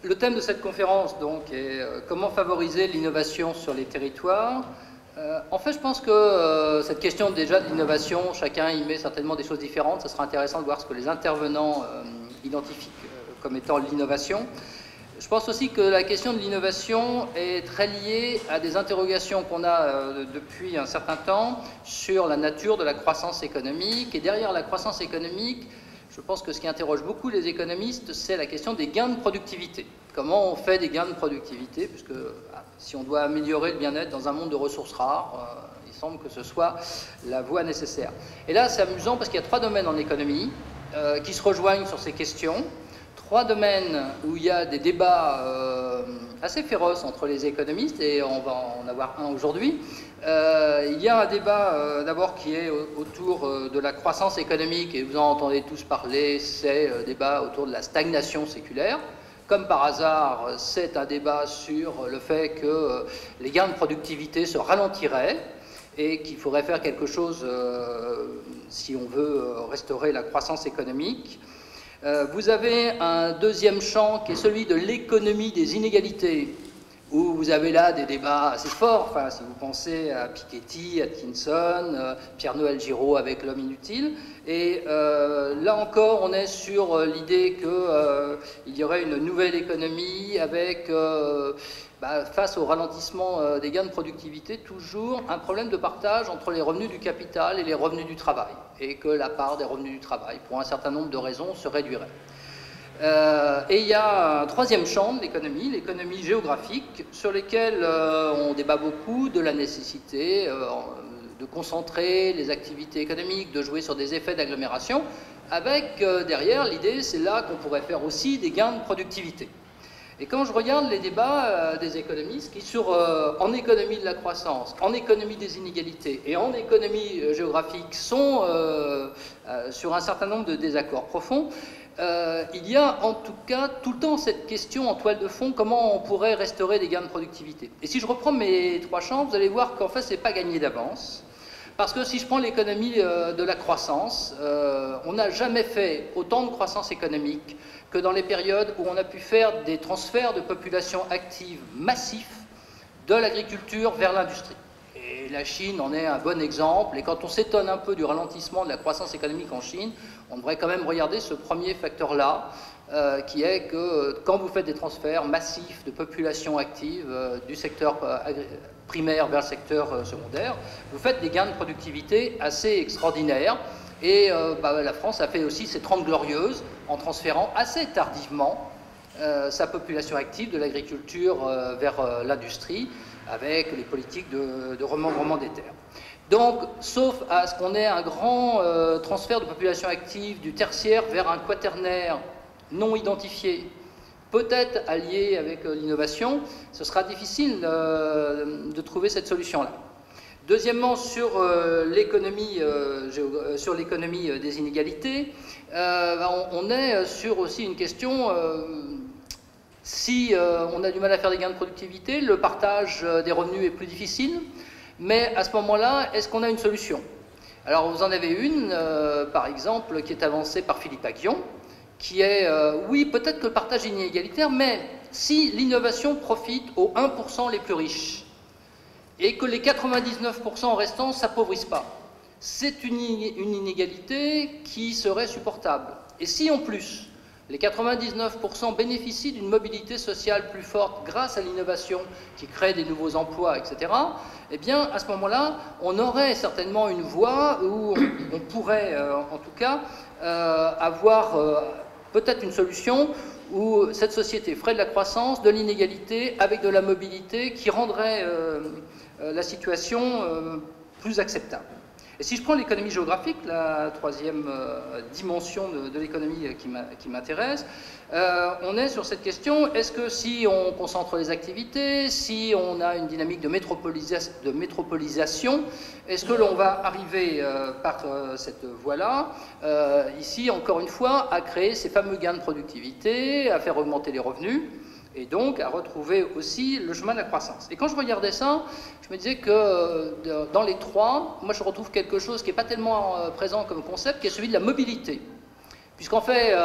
Le thème de cette conférence donc, est comment favoriser l'innovation sur les territoires. En fait, je pense que cette question déjà de l'innovation, chacun y met certainement des choses différentes. Ça sera intéressant de voir ce que les intervenants identifient comme étant l'innovation. Je pense aussi que la question de l'innovation est très liée à des interrogations qu'on a depuis un certain temps sur la nature de la croissance économique. Et derrière la croissance économique, je pense que ce qui interroge beaucoup les économistes, c'est la question des gains de productivité. Comment on fait des gains de productivité, puisque si on doit améliorer le bien-être dans un monde de ressources rares, il semble que ce soit la voie nécessaire. Et là, c'est amusant parce qu'il y a 3 domaines en économie qui se rejoignent sur ces questions. 3 domaines où il y a des débats assez féroces entre les économistes, et on va en avoir un aujourd'hui. Il y a un débat d'abord qui est autour de la croissance économique, et vous en entendez tous parler, c'est le débat autour de la stagnation séculaire. Comme par hasard, c'est un débat sur le fait que les gains de productivité se ralentiraient et qu'il faudrait faire quelque chose si on veut restaurer la croissance économique. Vous avez un deuxième champ qui est celui de l'économie des inégalités, où vous avez là des débats assez forts, enfin, si vous pensez à Piketty, Atkinson, Pierre-Noël Giraud avec l'homme inutile. Et là encore, on est sur l'idée qu'il y aurait une nouvelle économie avec, face au ralentissement des gains de productivité, toujours un problème de partage entre les revenus du capital et les revenus du travail, et que la part des revenus du travail, pour un certain nombre de raisons, se réduirait. Et il y a un troisième champ de l'économie géographique, sur lequel on débat beaucoup de la nécessité de concentrer les activités économiques, de jouer sur des effets d'agglomération, avec derrière l'idée, c'est là qu'on pourrait faire aussi des gains de productivité. Et quand je regarde les débats des économistes qui, en économie de la croissance, en économie des inégalités et en économie géographique, sont sur un certain nombre de désaccords profonds, il y a en tout cas tout le temps cette question en toile de fond, comment on pourrait restaurer des gains de productivité. Et si je reprends mes 3 champs, vous allez voir qu'en fait, ce n'est pas gagné d'avance. Parce que si je prends l'économie de la croissance, on n'a jamais fait autant de croissance économique que dans les périodes où on a pu faire des transferts de population active massifs de l'agriculture vers l'industrie. Et la Chine en est un bon exemple. Et quand on s'étonne un peu du ralentissement de la croissance économique en Chine, on devrait quand même regarder ce premier facteur-là, qui est que quand vous faites des transferts massifs de population active du secteur primaire vers le secteur secondaire, vous faites des gains de productivité assez extraordinaires. Et la France a fait aussi ses 30 glorieuses en transférant assez tardivement sa population active de l'agriculture vers l'industrie, avec les politiques de remembrement des terres. Donc, sauf à ce qu'on ait un grand transfert de population active du tertiaire vers un quaternaire non identifié, peut-être allié avec l'innovation, ce sera difficile de trouver cette solution-là. Deuxièmement, sur l'économie des inégalités, on est sur aussi une question, si on a du mal à faire des gains de productivité, le partage des revenus est plus difficile, mais à ce moment-là, est-ce qu'on a une solution? Alors vous en avez une, par exemple, qui est avancée par Philippe Aghion, qui est, oui, peut-être que le partage est inégalitaire, mais si l'innovation profite aux 1% les plus riches, et que les 99% restants ne s'appauvrissent pas, c'est une inégalité qui serait supportable. Et si en plus, les 99% bénéficient d'une mobilité sociale plus forte grâce à l'innovation qui crée des nouveaux emplois, etc., eh bien, à ce moment-là, on aurait certainement une voie où on pourrait, en tout cas, avoir peut-être une solution où cette société ferait de la croissance, de l'inégalité, avec de la mobilité, qui rendrait la situation plus acceptable. Et si je prends l'économie géographique, la troisième dimension de l'économie qui m'intéresse, on est sur cette question, est-ce que si on concentre les activités, si on a une dynamique de métropolisation, est-ce que l'on va arriver par cette voie-là, ici encore une fois, à créer ces fameux gains de productivité, à faire augmenter les revenus, et donc à retrouver aussi le chemin de la croissance. Et quand je regardais ça, je me disais que dans les 3, moi je retrouve quelque chose qui n'est pas tellement présent comme concept, qui est celui de la mobilité. Puisqu'en fait,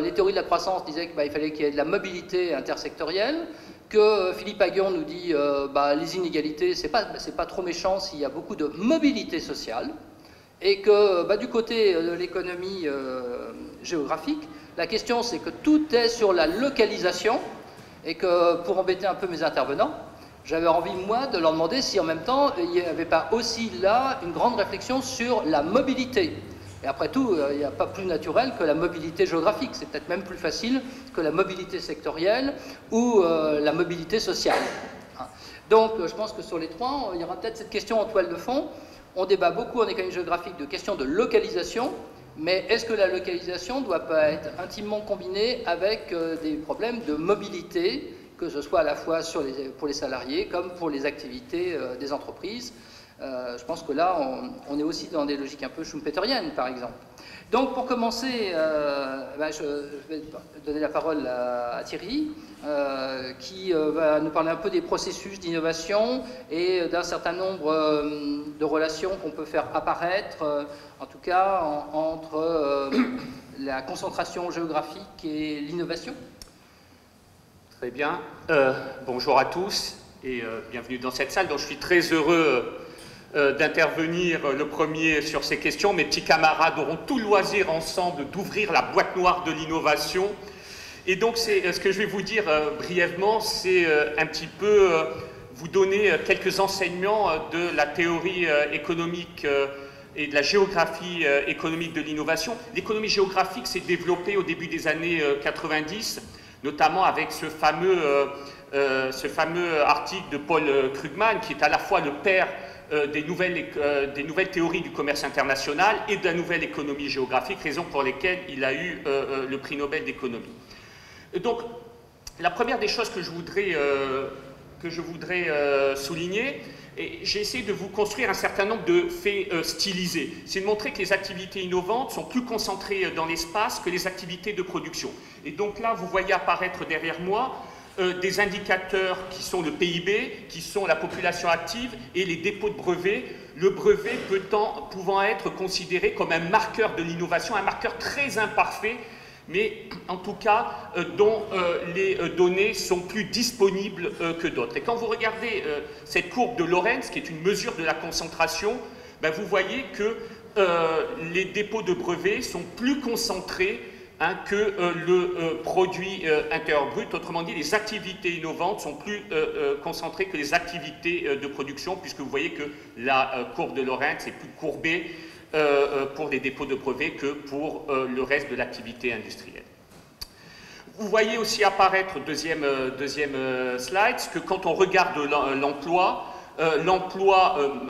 les théories de la croissance disaient qu'il fallait qu'il y ait de la mobilité intersectorielle, que Philippe Aghion nous dit les inégalités, c'est pas trop méchant s'il y a beaucoup de mobilité sociale, et que du côté de l'économie géographique, la question c'est que tout est sur la localisation, et que pour embêter un peu mes intervenants, j'avais envie, moi, de leur demander si en même temps, il n'y avait pas aussi là une grande réflexion sur la mobilité. Et après tout, il n'y a pas plus naturel que la mobilité géographique. C'est peut-être même plus facile que la mobilité sectorielle ou la mobilité sociale. Donc, je pense que sur les trois, il y aura peut-être cette question en toile de fond. On débat beaucoup en économie géographique de questions de localisation, mais est-ce que la localisation ne doit pas être intimement combinée avec des problèmes de mobilité, que ce soit à la fois pour les salariés comme pour les activités des entreprises? Je pense que là, on est aussi dans des logiques un peu schumpeteriennes, par exemple. Donc, pour commencer, je vais donner la parole à Thierry, qui va nous parler un peu des processus d'innovation et d'un certain nombre de relations qu'on peut faire apparaître, en tout cas, entre la concentration géographique et l'innovation. Très bien. Bonjour à tous et bienvenue dans cette salle. Donc, je suis très heureux d'intervenir le premier sur ces questions. Mes petits camarades auront tout le loisir ensemble d'ouvrir la boîte noire de l'innovation. Et donc, ce que je vais vous dire brièvement, c'est un petit peu vous donner quelques enseignements de la théorie économique et de la géographie économique de l'innovation. L'économie géographique s'est développée au début des années 90, notamment avec ce fameux article de Paul Krugman, qui est à la fois le père des nouvelles théories du commerce international et de la nouvelle économie géographique, raison pour lesquelles il a eu le prix Nobel d'économie. Donc, la première des choses que je voudrais souligner, et j'ai essayé de vous construire un certain nombre de faits stylisés, c'est de montrer que les activités innovantes sont plus concentrées dans l'espace que les activités de production. Et donc là, vous voyez apparaître derrière moi des indicateurs qui sont le PIB, qui sont la population active et les dépôts de brevets, le brevet pouvant être considéré comme un marqueur de l'innovation, un marqueur très imparfait, mais en tout cas dont les données sont plus disponibles que d'autres. Et quand vous regardez cette courbe de Lorenz, qui est une mesure de la concentration, vous voyez que les dépôts de brevets sont plus concentrés que le produit intérieur brut. Autrement dit, les activités innovantes sont plus concentrées que les activités de production, puisque vous voyez que la courbe de Lorenz est plus courbée pour les dépôts de brevets que pour le reste de l'activité industrielle. Vous voyez aussi apparaître, deuxième slide, que quand on regarde l'emploi,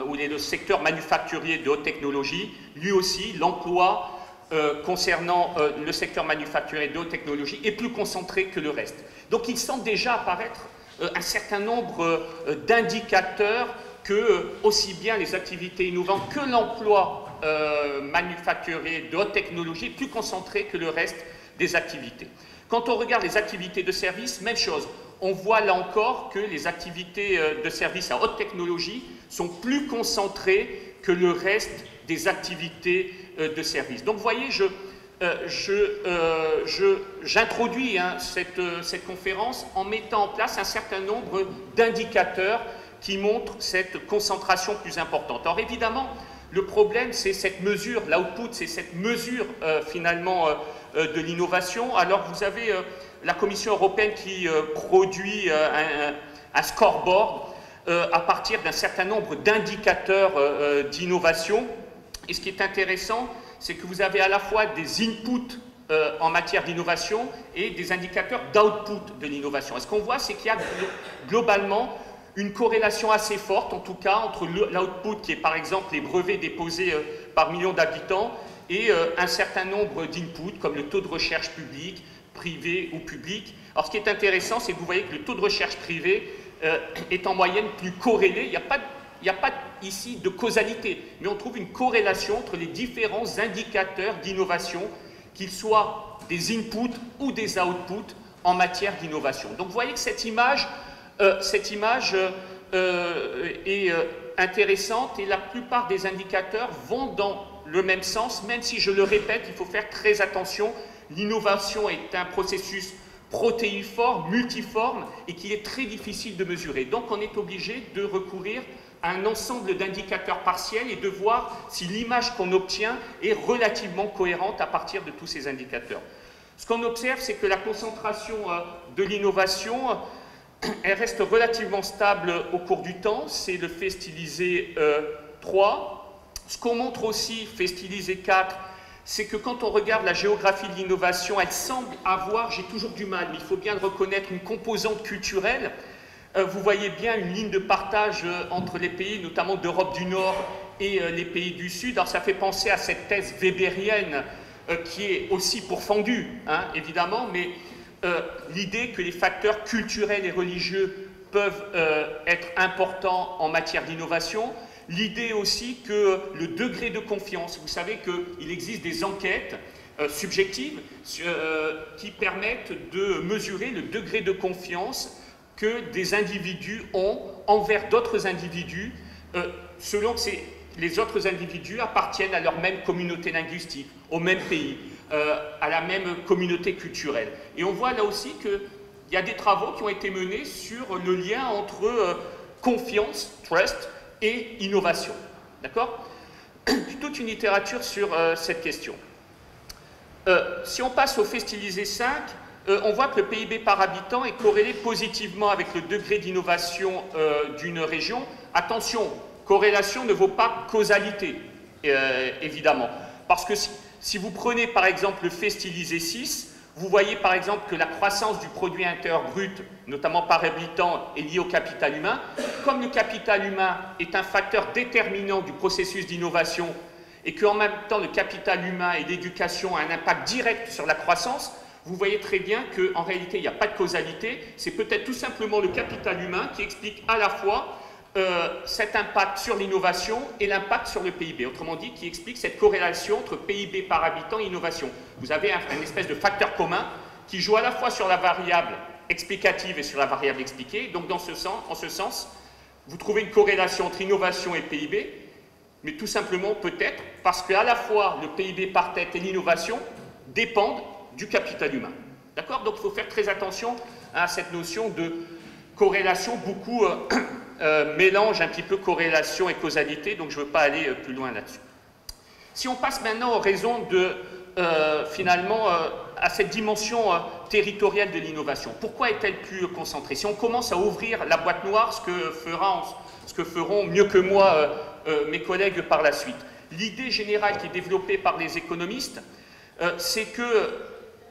où est le secteur manufacturier de haute technologie, lui aussi, l'emploi concernant le secteur manufacturier de haute technologie est plus concentré que le reste. Donc il semble déjà apparaître un certain nombre d'indicateurs que aussi bien les activités innovantes que l'emploi manufacturier de haute technologie est plus concentré que le reste des activités. Quand on regarde les activités de service, même chose. On voit là encore que les activités de service à haute technologie sont plus concentrées que le reste des activités de service. Donc vous voyez, j'introduis cette conférence en mettant en place un certain nombre d'indicateurs qui montrent cette concentration plus importante. Alors évidemment, le problème, c'est cette mesure, l'output, c'est cette mesure finalement de l'innovation. Alors vous avez la Commission européenne qui produit un scoreboard à partir d'un certain nombre d'indicateurs d'innovation. Et ce qui est intéressant, c'est que vous avez à la fois des inputs en matière d'innovation et des indicateurs d'output de l'innovation. Et ce qu'on voit, c'est qu'il y a globalement une corrélation assez forte, en tout cas, entre l'output, qui est par exemple les brevets déposés par million d'habitants, et un certain nombre d'inputs, comme le taux de recherche public, privé ou public. Alors ce qui est intéressant, c'est que vous voyez que le taux de recherche privé est en moyenne plus corrélé. Il n'y a pas ici de causalité, mais on trouve une corrélation entre les différents indicateurs d'innovation, qu'ils soient des inputs ou des outputs en matière d'innovation. Donc vous voyez que cette image est intéressante et la plupart des indicateurs vont dans le même sens, même si je le répète, il faut faire très attention. L'innovation est un processus protéiforme, multiforme, et qu'il est très difficile de mesurer. Donc on est obligé de recourir à un ensemble d'indicateurs partiels et de voir si l'image qu'on obtient est relativement cohérente à partir de tous ces indicateurs. Ce qu'on observe, c'est que la concentration de l'innovation, elle reste relativement stable au cours du temps. C'est le fait stylisé 3. Ce qu'on montre aussi, fait stylisé 4, c'est que quand on regarde la géographie de l'innovation, elle semble avoir, j'ai toujours du mal, mais il faut bien le reconnaître, une composante culturelle. Vous voyez bien une ligne de partage entre les pays, notamment d'Europe du Nord et les pays du Sud. Alors ça fait penser à cette thèse weberienne qui est aussi pourfendue, hein, évidemment, mais l'idée que les facteurs culturels et religieux peuvent être importants en matière d'innovation. L'idée aussi que le degré de confiance, vous savez qu'il existe des enquêtes subjectives qui permettent de mesurer le degré de confiance que des individus ont envers d'autres individus selon que les autres individus appartiennent à leur même communauté linguistique, au même pays, à la même communauté culturelle. Et on voit là aussi qu'il y a des travaux qui ont été menés sur le lien entre confiance, trust, et innovation. D'accord? Toute une littérature sur cette question. Si on passe au fait stylisé 5, on voit que le PIB par habitant est corrélé positivement avec le degré d'innovation d'une région. Attention, corrélation ne vaut pas causalité, évidemment. Parce que si vous prenez par exemple le fait stylisé 6, vous voyez par exemple que la croissance du produit intérieur brut, notamment par habitant, est liée au capital humain. Comme le capital humain est un facteur déterminant du processus d'innovation et qu'en même temps le capital humain et l'éducation ont un impact direct sur la croissance, vous voyez très bien qu'en réalité il n'y a pas de causalité. C'est peut-être tout simplement le capital humain qui explique à la fois cet impact sur l'innovation et l'impact sur le PIB. Autrement dit, qui explique cette corrélation entre PIB par habitant et innovation. Vous avez un espèce de facteur commun qui joue à la fois sur la variable explicative et sur la variable expliquée. Donc, en ce sens, vous trouvez une corrélation entre innovation et PIB, mais tout simplement peut-être parce qu'à la fois le PIB par tête et l'innovation dépendent du capital humain. D'accord? Donc, il faut faire très attention à cette notion de corrélation. Beaucoup mélange un petit peu corrélation et causalité, donc je ne veux pas aller plus loin là-dessus. Si on passe maintenant aux raisons de, finalement, à cette dimension territoriale de l'innovation, pourquoi est-elle plus concentrée? Si on commence à ouvrir la boîte noire, ce que feront mieux que moi mes collègues par la suite, l'idée générale qui est développée par les économistes, c'est que,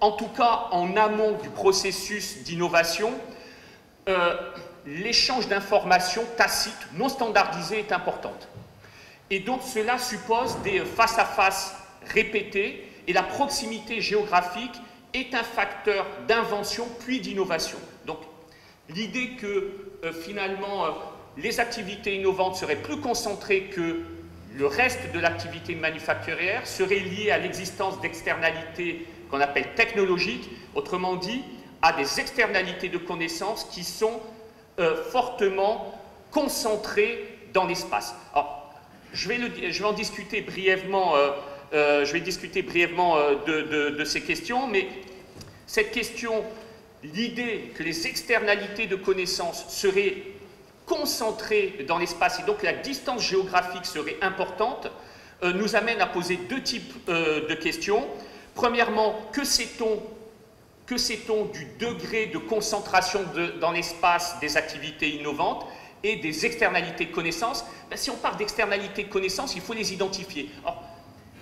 en tout cas en amont du processus d'innovation, l'échange d'informations tacites, non standardisées, est importante. Et donc cela suppose des face-à-face répétés, et la proximité géographique est un facteur d'invention puis d'innovation. Donc l'idée que finalement les activités innovantes seraient plus concentrées que le reste de l'activité manufacturière serait liée à l'existence d'externalités qu'on appelle technologiques, autrement dit à des externalités de connaissances qui sont fortement concentré dans l'espace. Alors, je vais en discuter brièvement, de ces questions, mais cette question, l'idée que les externalités de connaissances seraient concentrées dans l'espace et donc la distance géographique serait importante, nous amène à poser deux types de questions. Premièrement, que sait-on du degré de concentration dans l'espace des activités innovantes et des externalités de connaissances? Si on parle d'externalités de connaissances, il faut les identifier. Alors,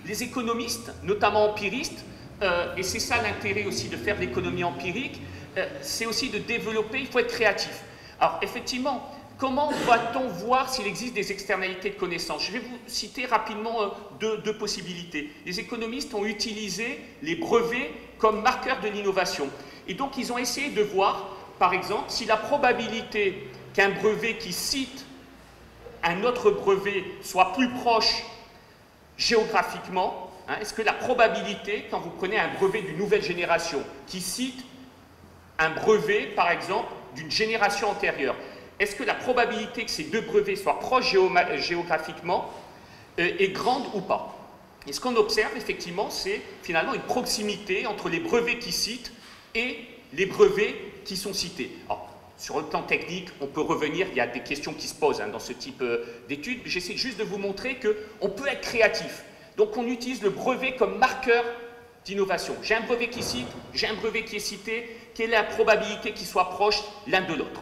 les économistes, notamment empiristes, et c'est ça l'intérêt aussi de faire de l'économie empirique, c'est aussi de développer, il faut être créatif. Alors, effectivement, comment va-t-on voir s'il existe des externalités de connaissances? Je vais vous citer rapidement deux possibilités. Les économistes ont utilisé les brevets comme marqueur de l'innovation. Et donc, ils ont essayé de voir, par exemple, si la probabilité qu'un brevet qui cite un autre brevet soit plus proche géographiquement, hein, est-ce que la probabilité, quand vous prenez un brevet d'une nouvelle génération, qui cite un brevet, par exemple, d'une génération antérieure, est-ce que la probabilité que ces deux brevets soient proches géographiquement est grande ou pas? Et ce qu'on observe, effectivement, c'est finalement une proximité entre les brevets qui citent et les brevets qui sont cités. Alors, sur le plan technique, on peut revenir, il y a des questions qui se posent dans ce type d'études, mais j'essaie juste de vous montrer qu'on peut être créatif. Donc on utilise le brevet comme marqueur d'innovation. J'ai un brevet qui cite, j'ai un brevet qui est cité, quelle est la probabilité qu'ils soient proches l'un de l'autre?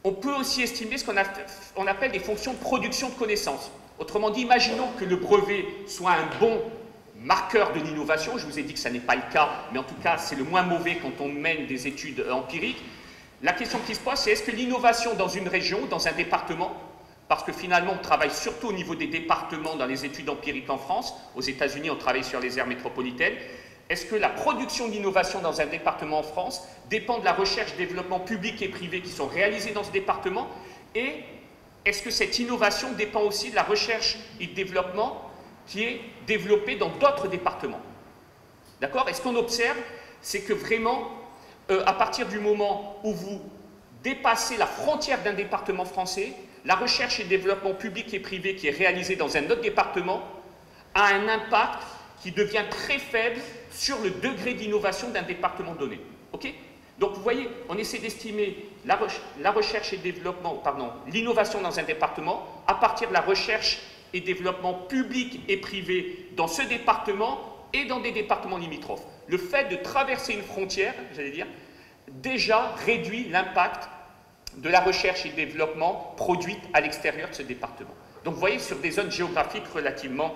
On peut aussi estimer ce qu'on appelle des fonctions de production de connaissances. Autrement dit, imaginons que le brevet soit un bon marqueur de l'innovation. Je vous ai dit que ça n'est pas le cas, mais en tout cas, c'est le moins mauvais quand on mène des études empiriques. La question qui se pose, c'est est-ce que l'innovation dans une région, dans un département, parce que finalement, on travaille surtout au niveau des départements dans les études empiriques en France, aux États-Unis, on travaille sur les aires métropolitaines, est-ce que la production d'innovation dans un département en France dépend de la recherche-développement public et privé qui sont réalisés dans ce département? Et est-ce que cette innovation dépend aussi de la recherche et développement qui est développée dans d'autres départements? D'accord? Et ce qu'on observe, c'est que vraiment, à partir du moment où vous dépassez la frontière d'un département français, la recherche et développement public et privé qui est réalisée dans un autre département a un impact qui devient très faible sur le degré d'innovation d'un département donné. Okay? Donc vous voyez, on essaie d'estimer la recherche et développement, l'innovation dans un département à partir de la recherche et développement public et privé dans ce département et dans des départements limitrophes. Le fait de traverser une frontière, j'allais dire, déjà réduit l'impact de la recherche et développement produite à l'extérieur de ce département. Donc vous voyez, sur des zones géographiques relativement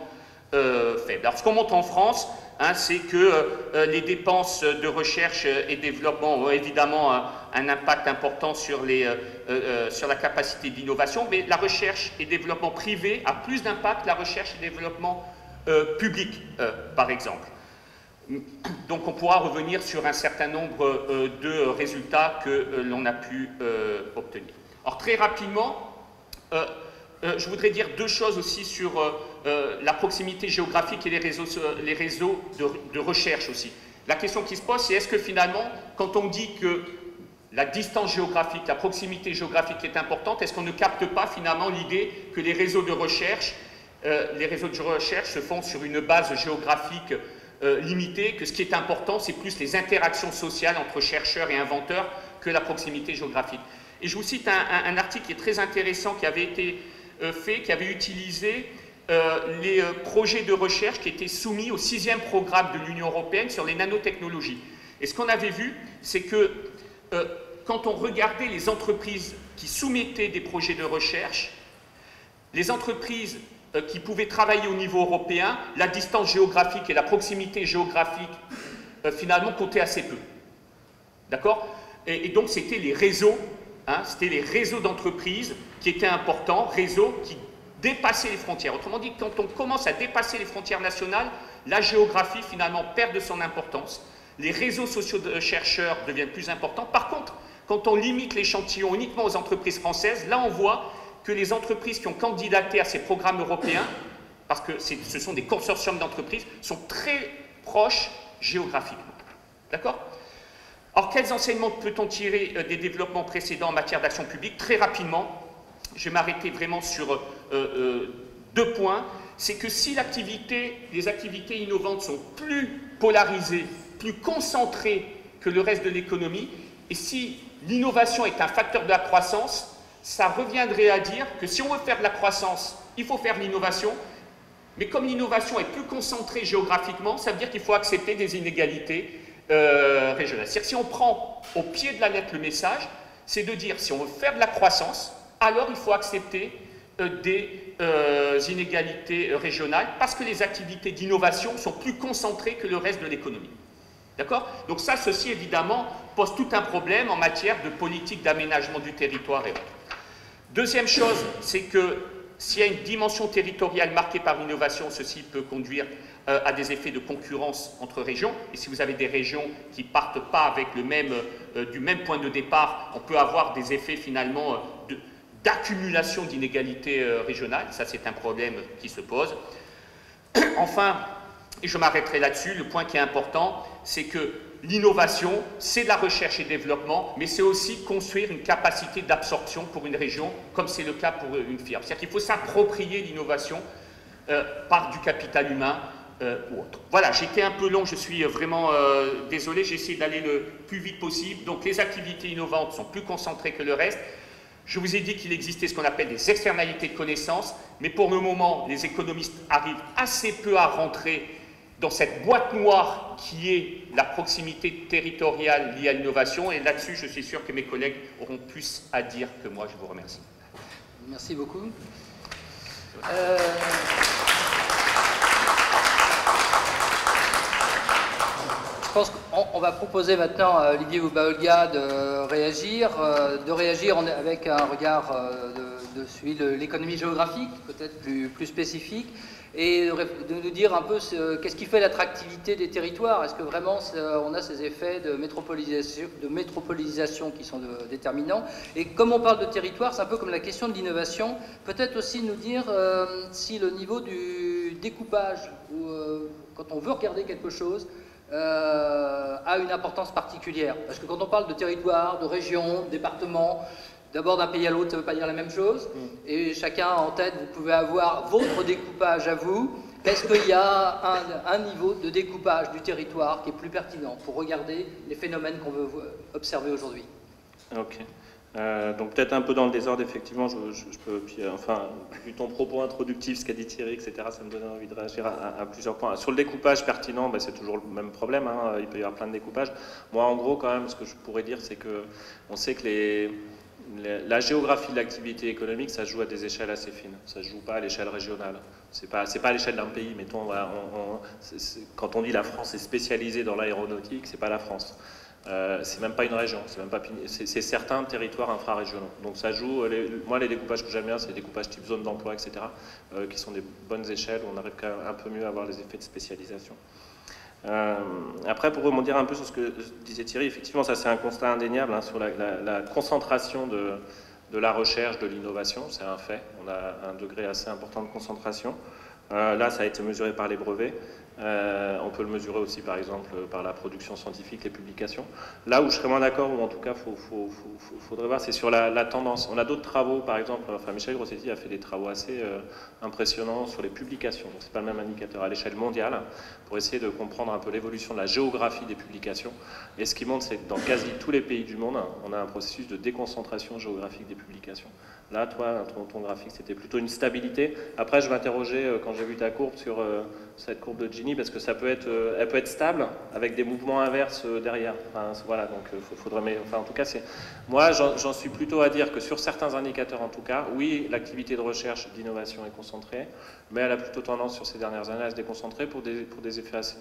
faibles. Alors ce qu'on montre en France, c'est que les dépenses de recherche et développement ont évidemment un impact important sur la capacité d'innovation, mais la recherche et développement privé a plus d'impact que la recherche et développement public, par exemple. Donc on pourra revenir sur un certain nombre de résultats que l'on a pu obtenir. Alors très rapidement, je voudrais dire deux choses aussi sur la proximité géographique et les réseaux de recherche aussi. La question qui se pose, c'est est-ce que finalement, quand on dit que la distance géographique, la proximité géographique est importante, est-ce qu'on ne capte pas finalement l'idée que les réseaux de recherche se font sur une base géographique limitée, que ce qui est important, c'est plus les interactions sociales entre chercheurs et inventeurs que la proximité géographique. Et je vous cite un article qui est très intéressant, qui avait été fait, qui avait utilisé les projets de recherche qui étaient soumis au 6e programme de l'Union européenne sur les nanotechnologies. Et ce qu'on avait vu, c'est que quand on regardait les entreprises qui soumettaient des projets de recherche, les entreprises qui pouvaient travailler au niveau européen, la distance géographique et la proximité géographique, finalement, comptaient assez peu. D'accord? Et donc, c'était les réseaux, c'était les réseaux d'entreprises qui étaient importants, réseaux qui dépassaient les frontières. Autrement dit, quand on commence à dépasser les frontières nationales, la géographie, finalement, perd de son importance. Les réseaux sociaux de chercheurs deviennent plus importants. Par contre, quand on limite l'échantillon uniquement aux entreprises françaises, là, on voit que les entreprises qui ont candidaté à ces programmes européens, parce que ce sont des consortiums d'entreprises, sont très proches géographiquement. D'accord? Alors, quels enseignements peut-on tirer des développements précédents en matière d'action publique? Très rapidement, je vais m'arrêter vraiment sur deux points. C'est que si les activités innovantes sont plus polarisées, plus concentrées que le reste de l'économie, et si l'innovation est un facteur de la croissance, ça reviendrait à dire que si on veut faire de la croissance, il faut faire l'innovation, mais comme l'innovation est plus concentrée géographiquement, ça veut dire qu'il faut accepter des inégalités régionales. C'est-à-dire que si on prend au pied de la lettre le message, c'est de dire si on veut faire de la croissance, alors il faut accepter des inégalités régionales parce que les activités d'innovation sont plus concentrées que le reste de l'économie. D'accord? Donc ça, ceci évidemment pose tout un problème en matière de politique d'aménagement du territoire et autres. Deuxième chose, c'est que s'il y a une dimension territoriale marquée par l'innovation, ceci peut conduire à des effets de concurrence entre régions. Et si vous avez des régions qui ne partent pas avec du même point de départ, on peut avoir des effets finalement d'accumulation d'inégalités régionales. Ça, c'est un problème qui se pose. Enfin, et je m'arrêterai là-dessus, le point qui est important, c'est que l'innovation, c'est de la recherche et développement, mais c'est aussi construire une capacité d'absorption pour une région, comme c'est le cas pour une firme. C'est-à-dire qu'il faut s'approprier l'innovation par du capital humain ou autre. Voilà, j'étais un peu long, je suis vraiment désolé, j'ai essayé d'aller le plus vite possible. Donc les activités innovantes sont plus concentrées que le reste. Je vous ai dit qu'il existait ce qu'on appelle des externalités de connaissances, mais pour le moment, les économistes arrivent assez peu à rentrer dans cette boîte noire qui est la proximité territoriale liée à l'innovation. Et là-dessus, je suis sûr que mes collègues auront plus à dire que moi. Je vous remercie. Merci beaucoup. Je pense qu'on va proposer maintenant à Olivier Bouba-Olga de réagir avec un regard de celui de l'économie géographique, peut-être plus spécifique, et de nous dire un peu qu'est-ce qui fait l'attractivité des territoires. Est-ce que vraiment on a ces effets de métropolisation qui sont déterminants? Et comme on parle de territoire, c'est un peu comme la question de l'innovation, peut-être aussi nous dire si le niveau du découpage, ou quand on veut regarder quelque chose, a une importance particulière. Parce que quand on parle de territoire, de région, de département, d'abord d'un pays à l'autre, ça ne veut pas dire la même chose. Et chacun en tête, vous pouvez avoir votre découpage à vous. Est-ce qu'il y a un niveau de découpage du territoire qui est plus pertinent pour regarder les phénomènes qu'on veut observer aujourd'hui? Ok. Donc peut-être un peu dans le désordre, effectivement, je peux, puis, enfin, vu ton propos introductif, ce qu'a dit Thierry, etc., ça me donnait envie de réagir à plusieurs points. Sur le découpage pertinent, c'est toujours le même problème, hein, il peut y avoir plein de découpages. Moi, en gros, quand même, ce que je pourrais dire, c'est que on sait que la géographie de l'activité économique, ça se joue à des échelles assez fines. Ça ne se joue pas à l'échelle régionale. C'est pas à l'échelle d'un pays. Mettons, quand on dit la France est spécialisée dans l'aéronautique, c'est pas la France. C'est même pas une région, c'est certains territoires infrarégionaux. Donc ça joue, moi les découpages que j'aime bien, c'est les découpages type zone d'emploi, etc., qui sont des bonnes échelles où on arrive quand même un peu mieux à avoir les effets de spécialisation. Après, pour rebondir un peu sur ce que disait Thierry, effectivement, ça c'est un constat indéniable, hein, sur la concentration de la recherche, de l'innovation, c'est un fait. On a un degré assez important de concentration. Là, ça a été mesuré par les brevets. On peut le mesurer aussi, par exemple, par la production scientifique, les publications. Là où je serais moins d'accord, ou en tout cas, faudrait voir, c'est sur la tendance. On a d'autres travaux, par exemple, enfin, Michel Grossetti a fait des travaux assez impressionnants sur les publications. Donc, c'est pas le même indicateur à l'échelle mondiale, pour essayer de comprendre un peu l'évolution de la géographie des publications. Et ce qui montre, c'est que dans quasi tous les pays du monde, on a un processus de déconcentration géographique des publications. Là, toi, ton graphique, c'était plutôt une stabilité. Après, je m'interrogeais, quand j'ai vu ta courbe, sur cette courbe de Gini, parce que elle peut être stable, avec des mouvements inverses derrière. Enfin, voilà, donc en tout cas, moi, j'en suis plutôt à dire que sur certains indicateurs, en tout cas, oui, l'activité de recherche d'innovation est concentrée, mais elle a plutôt tendance, sur ces dernières années, à se déconcentrer pour des effets assez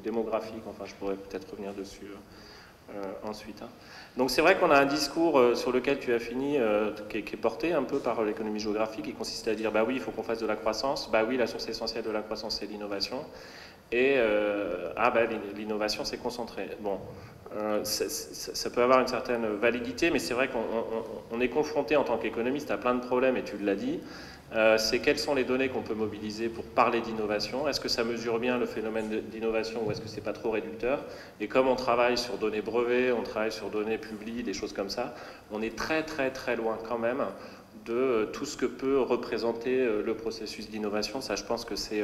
démographiques. Enfin, je pourrais peut-être revenir dessus ensuite. Hein. Donc c'est vrai qu'on a un discours sur lequel tu as fini, qui est porté un peu par l'économie géographique, qui consiste à dire, bah oui, il faut qu'on fasse de la croissance, bah oui, la source essentielle de la croissance, c'est l'innovation, et l'innovation, c'est concentré. Bon, ça peut avoir une certaine validité, mais c'est vrai qu'on est confronté en tant qu'économiste à plein de problèmes, et tu l'as dit. C'est quelles sont les données qu'on peut mobiliser pour parler d'innovation? Est-ce que ça mesure bien le phénomène d'innovation ou est-ce que c'est pas trop réducteur? Et comme on travaille sur données brevets, on travaille sur données publiques, des choses comme ça, on est très très très loin quand même de tout ce que peut représenter le processus d'innovation. Ça, je pense que ça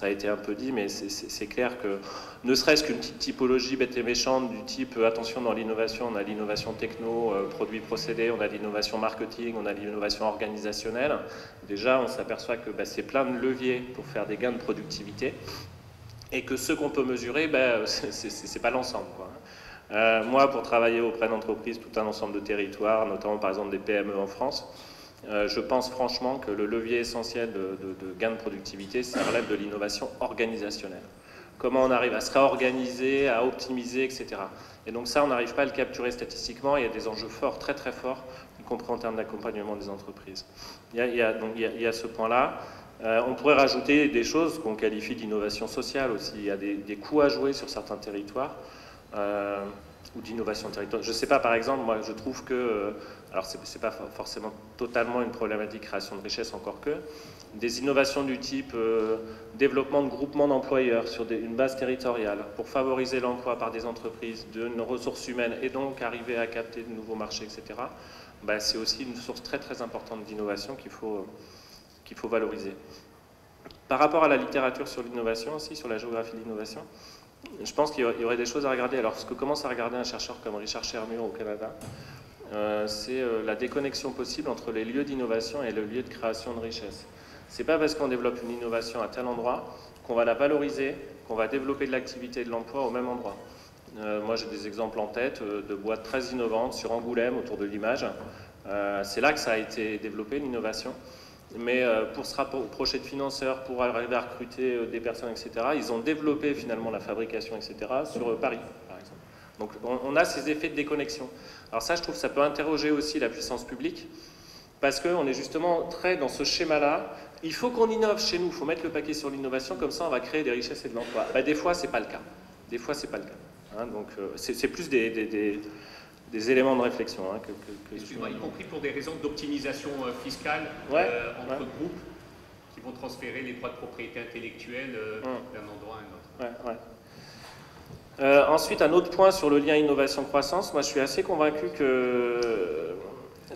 a été un peu dit, mais c'est clair que ne serait-ce qu'une petite typologie bête et méchante du type attention, dans l'innovation, on a l'innovation techno, produits procédés, on a l'innovation marketing, on a l'innovation organisationnelle. Déjà, on s'aperçoit que c'est plein de leviers pour faire des gains de productivité et que ce qu'on peut mesurer, c'est pas l'ensemble, quoi. Moi, pour travailler auprès d'entreprises, tout un ensemble de territoires, notamment par exemple des PME en France, je pense franchement que le levier essentiel de gain de productivité, ça relève de l'innovation organisationnelle. Comment on arrive à se réorganiser, à optimiser, etc. Et donc ça, on n'arrive pas à le capturer statistiquement. Il y a des enjeux forts, très très forts, y compris en termes d'accompagnement des entreprises. Il y a ce point-là. On pourrait rajouter des choses qu'on qualifie d'innovation sociale aussi. Il y a des coûts à jouer sur certains territoires. Ou d'innovation territoriale. Je ne sais pas, par exemple, moi je trouve que, alors c'est pas forcément totalement une problématique création de richesse, encore que, des innovations du type développement de groupements d'employeurs sur une base territoriale pour favoriser l'emploi par des entreprises de ressources humaines et donc arriver à capter de nouveaux marchés, etc., c'est aussi une source très très importante d'innovation qu'il faut valoriser. Par rapport à la littérature sur l'innovation aussi, sur la géographie de l'innovation, je pense qu'il y aurait des choses à regarder. Alors, ce que commence à regarder un chercheur comme Richard Shermur au Canada, c'est la déconnexion possible entre les lieux d'innovation et le lieu de création de richesse. C'est pas parce qu'on développe une innovation à tel endroit qu'on va la valoriser, qu'on va développer de l'activité et de l'emploi au même endroit. Moi, j'ai des exemples en tête de boîtes très innovantes sur Angoulême, autour de l'image. C'est là que ça a été développé, l'innovation. Mais pour se rapprocher de financeurs, pour arriver à recruter des personnes, etc., ils ont développé finalement la fabrication, etc., sur Paris, par exemple. Donc on a ces effets de déconnexion. Alors ça, je trouve que ça peut interroger aussi la puissance publique, parce qu'on est justement très dans ce schéma-là. Il faut qu'on innove chez nous, il faut mettre le paquet sur l'innovation, comme ça on va créer des richesses et de l'emploi. Ben, des fois, c'est pas le cas. Des fois, c'est pas le cas. Hein, donc c'est plus des éléments de réflexion. Hein, Excuse-moi, y compris pour des raisons d'optimisation fiscale entre groupes qui vont transférer les droits de propriété intellectuelle d'un endroit à un autre. Ensuite, un autre point sur le lien innovation-croissance. Moi, je suis assez convaincu que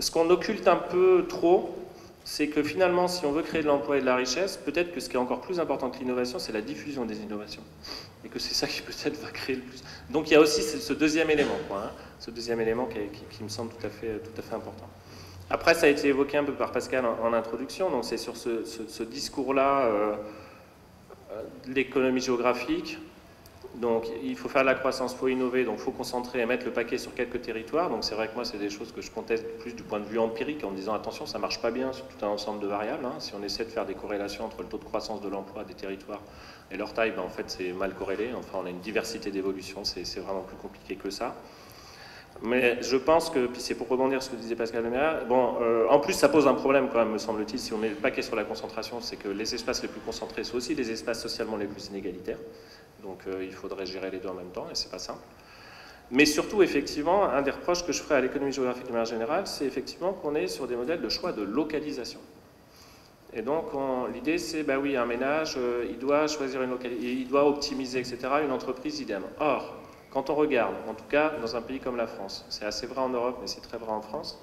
ce qu'on occulte un peu trop, c'est que finalement, si on veut créer de l'emploi et de la richesse, peut-être que ce qui est encore plus important que l'innovation, c'est la diffusion des innovations. Et que c'est ça qui peut-être va créer le plus. Donc il y a aussi ce deuxième élément, ce deuxième élément qui me semble tout à fait important. Après, ça a été évoqué un peu par Pascal en introduction, donc c'est sur ce discours-là de l'économie géographique. Donc il faut faire de la croissance, il faut innover, donc il faut concentrer et mettre le paquet sur quelques territoires. Donc c'est vrai que moi, c'est des choses que je conteste plus du point de vue empirique, en me disant attention, ça ne marche pas bien sur tout un ensemble de variables. Hein. Si on essaie de faire des corrélations entre le taux de croissance de l'emploi des territoires et leur taille, en fait c'est mal corrélé. Enfin, on a une diversité d'évolution, c'est vraiment plus compliqué que ça. Mais je pense que, puis c'est pour rebondir sur ce que disait Pascal Lemaitre, en plus ça pose un problème quand même, me semble-t-il, si on met le paquet sur la concentration, c'est que les espaces les plus concentrés sont aussi les espaces socialement les plus inégalitaires. Donc il faudrait gérer les deux en même temps, et c'est pas simple. Mais surtout, effectivement, un des reproches que je ferais à l'économie géographique de manière générale, c'est effectivement qu'on est sur des modèles de choix de localisation. Et donc l'idée c'est, bah oui, un ménage, il doit choisir une localité, il doit optimiser, etc., une entreprise idem. Or, quand on regarde, en tout cas dans un pays comme la France, c'est assez vrai en Europe, mais c'est très vrai en France,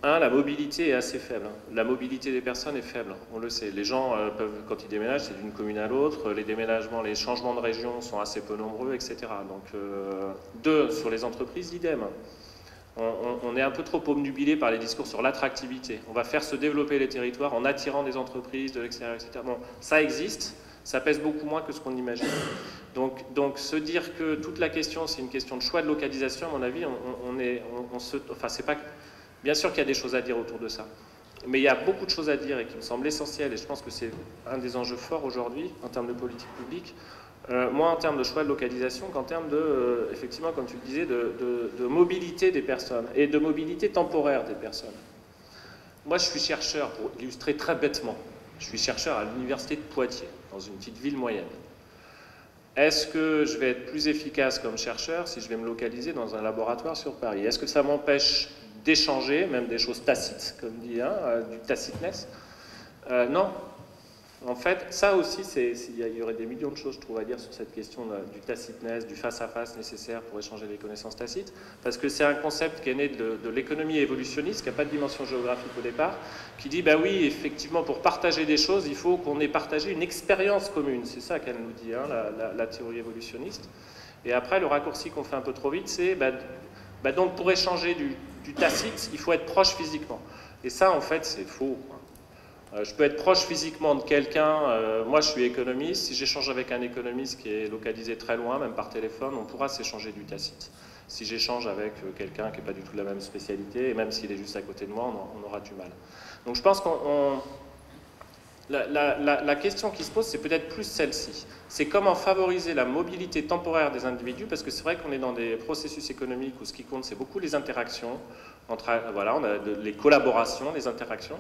la mobilité est assez faible. La mobilité des personnes est faible, on le sait. Les gens peuvent, quand ils déménagent, c'est d'une commune à l'autre. Les déménagements, les changements de région sont assez peu nombreux, etc. Donc, sur les entreprises, idem. On est un peu trop obnubilé par les discours sur l'attractivité. On va faire se développer les territoires en attirant des entreprises de l'extérieur, etc. Bon, ça existe, ça pèse beaucoup moins que ce qu'on imagine. Donc, se dire que toute la question, c'est une question de choix de localisation, à mon avis, c'est pas... Bien sûr qu'il y a des choses à dire autour de ça, mais il y a beaucoup de choses à dire et qui me semblent essentielles, et je pense que c'est un des enjeux forts aujourd'hui en termes de politique publique, moins en termes de choix de localisation qu'en termes de, effectivement, comme tu le disais, de mobilité des personnes et de mobilité temporaire des personnes. Moi, je suis chercheur, pour illustrer très bêtement, je suis chercheur à l'université de Poitiers, dans une petite ville moyenne. Est-ce que je vais être plus efficace comme chercheur si je vais me localiser dans un laboratoire sur Paris? Est-ce que ça m'empêche d'échanger, même des choses tacites, comme dit du tacitness? Non. En fait, ça aussi, il y aurait des millions de choses, je trouve, à dire sur cette question du tacitness, du face-à-face nécessaire pour échanger des connaissances tacites, parce que c'est un concept qui est né de l'économie évolutionniste, qui n'a pas de dimension géographique au départ, qui dit, bah oui, effectivement, pour partager des choses, il faut qu'on ait partagé une expérience commune. C'est ça qu'elle nous dit, la théorie évolutionniste. Et après, le raccourci qu'on fait un peu trop vite, c'est, donc pour échanger du tacite, il faut être proche physiquement. Et ça, en fait, c'est faux, quoi. Je peux être proche physiquement de quelqu'un, moi je suis économiste, si j'échange avec un économiste qui est localisé très loin, même par téléphone, on pourra s'échanger du tacite. Si j'échange avec quelqu'un qui n'est pas du tout de la même spécialité, et même s'il est juste à côté de moi, on aura du mal. Donc je pense la question qui se pose, c'est peut-être plus celle-ci. C'est comment favoriser la mobilité temporaire des individus, parce que c'est vrai qu'on est dans des processus économiques où ce qui compte, c'est beaucoup les interactions, on a les collaborations, les interactions.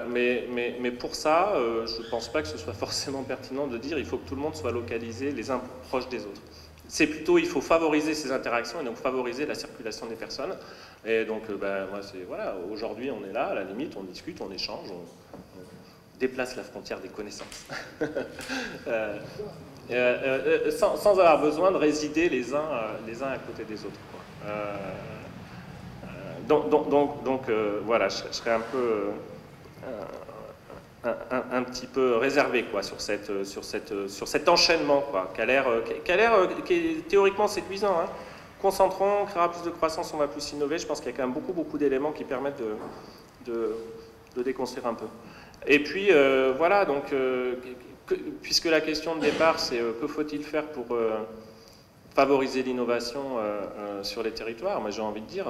Mais pour ça, je ne pense pas que ce soit forcément pertinent de dire il faut que tout le monde soit localisé les uns proches des autres. C'est plutôt il faut favoriser ces interactions et donc favoriser la circulation des personnes. Et donc, moi, voilà, aujourd'hui, on est là, à la limite, on discute, on échange, on déplace la frontière des connaissances. Sans avoir besoin de résider les uns à côté des autres, quoi. Donc, voilà, je serais un peu... un petit peu réservé quoi, sur cet enchaînement quoi, qui est théoriquement séduisant. Hein. Concentrons, on créera plus de croissance, on va plus innover. Je pense qu'il y a quand même beaucoup d'éléments qui permettent de déconstruire un peu. Et puis voilà, donc puisque la question de départ c'est que faut-il faire pour favoriser l'innovation sur les territoires, moi j'ai envie de dire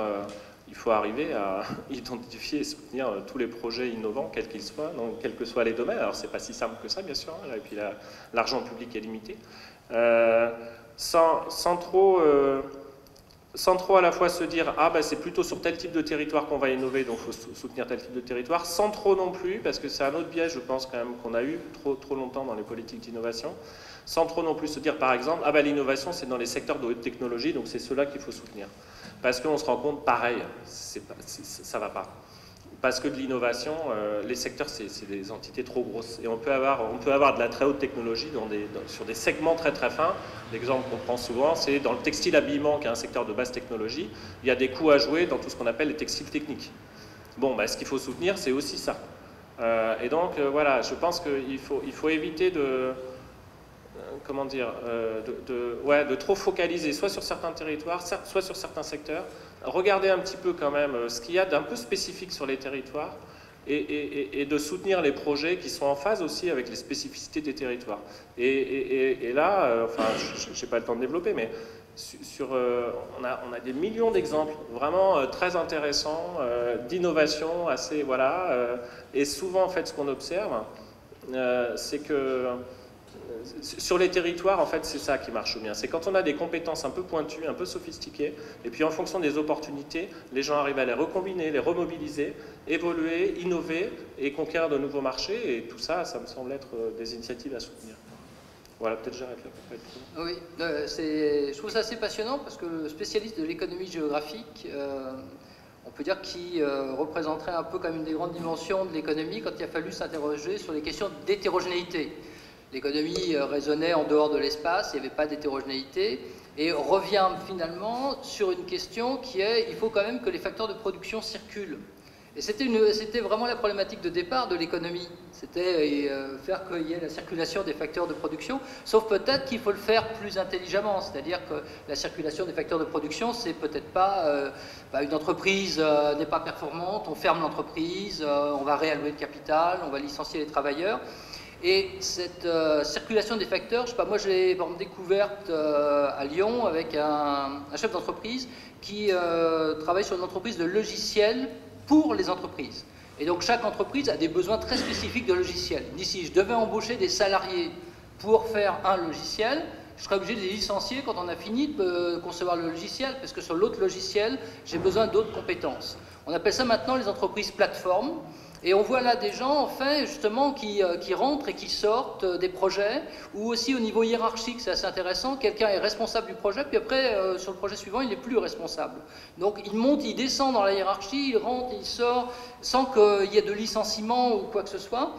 il faut arriver à identifier et soutenir tous les projets innovants, quels qu'ils soient, donc, quels que soient les domaines. Alors c'est pas si simple que ça bien sûr, hein, et puis l'argent public est limité. Sans trop à la fois se dire ah ben c'est plutôt sur tel type de territoire qu'on va innover, donc il faut soutenir tel type de territoire, sans trop non plus, parce que c'est un autre biais je pense quand même qu'on a eu trop longtemps dans les politiques d'innovation, sans trop non plus se dire par exemple ah ben l'innovation c'est dans les secteurs de haute technologie, donc c'est ceux-là qu'il faut soutenir. Parce qu'on se rend compte pareil, ça va pas. Parce que de l'innovation, les secteurs, c'est des entités trop grosses. Et on peut avoir de la très haute technologie sur des segments très fins. L'exemple qu'on prend souvent, c'est dans le textile habillement, qui est un secteur de basse technologie, il y a des coûts à jouer dans tout ce qu'on appelle les textiles techniques. Bon, bah, ce qu'il faut soutenir, c'est aussi ça. Et donc, voilà, je pense qu'il faut éviter de trop focaliser soit sur certains territoires, soit sur certains secteurs. Regarder un petit peu quand même ce qu'il y a d'un peu spécifique sur les territoires et de soutenir les projets qui sont en phase aussi avec les spécificités des territoires. Et là, enfin, je n'ai pas le temps de développer, mais on a des millions d'exemples vraiment très intéressants d'innovation assez, voilà. Et souvent, en fait, ce qu'on observe, c'est que sur les territoires, en fait, c'est ça qui marche bien. C'est quand on a des compétences un peu pointues, un peu sophistiquées, et puis en fonction des opportunités, les gens arrivent à les recombiner, les remobiliser, évoluer, innover et conquérir de nouveaux marchés. Et tout ça, ça me semble être des initiatives à soutenir. Voilà, peut-être j'arrête là. Oui, je trouve ça assez passionnant parce que le spécialiste de l'économie géographique, on peut dire qu'il représenterait un peu comme une des grandes dimensions de l'économie quand il a fallu s'interroger sur les questions d'hétérogénéité. L'économie raisonnait en dehors de l'espace, il n'y avait pas d'hétérogénéité, et revient finalement sur une question qui est, il faut quand même que les facteurs de production circulent. Et c'était vraiment la problématique de départ de l'économie, c'était faire qu'il y ait la circulation des facteurs de production, sauf peut-être qu'il faut le faire plus intelligemment, c'est-à-dire que la circulation des facteurs de production, c'est peut-être pas une entreprise n'est pas performante, on ferme l'entreprise, on va réallouer le capital, on va licencier les travailleurs. Et cette circulation des facteurs, je sais pas, moi j'ai découverte à Lyon avec un chef d'entreprise qui travaille sur une entreprise de logiciels pour les entreprises. Et donc chaque entreprise a des besoins très spécifiques de logiciels. Il dit si je devais embaucher des salariés pour faire un logiciel, je serais obligé de les licencier quand on a fini de concevoir le logiciel, parce que sur l'autre logiciel, j'ai besoin d'autres compétences. On appelle ça maintenant les entreprises plateformes. Et on voit là des gens, enfin, justement, qui rentrent et qui sortent des projets, ou aussi au niveau hiérarchique, c'est assez intéressant, quelqu'un est responsable du projet, puis après, sur le projet suivant, il n'est plus responsable. Donc il monte, il descend dans la hiérarchie, il rentre, il sort, sans qu'il y ait de licenciement ou quoi que ce soit.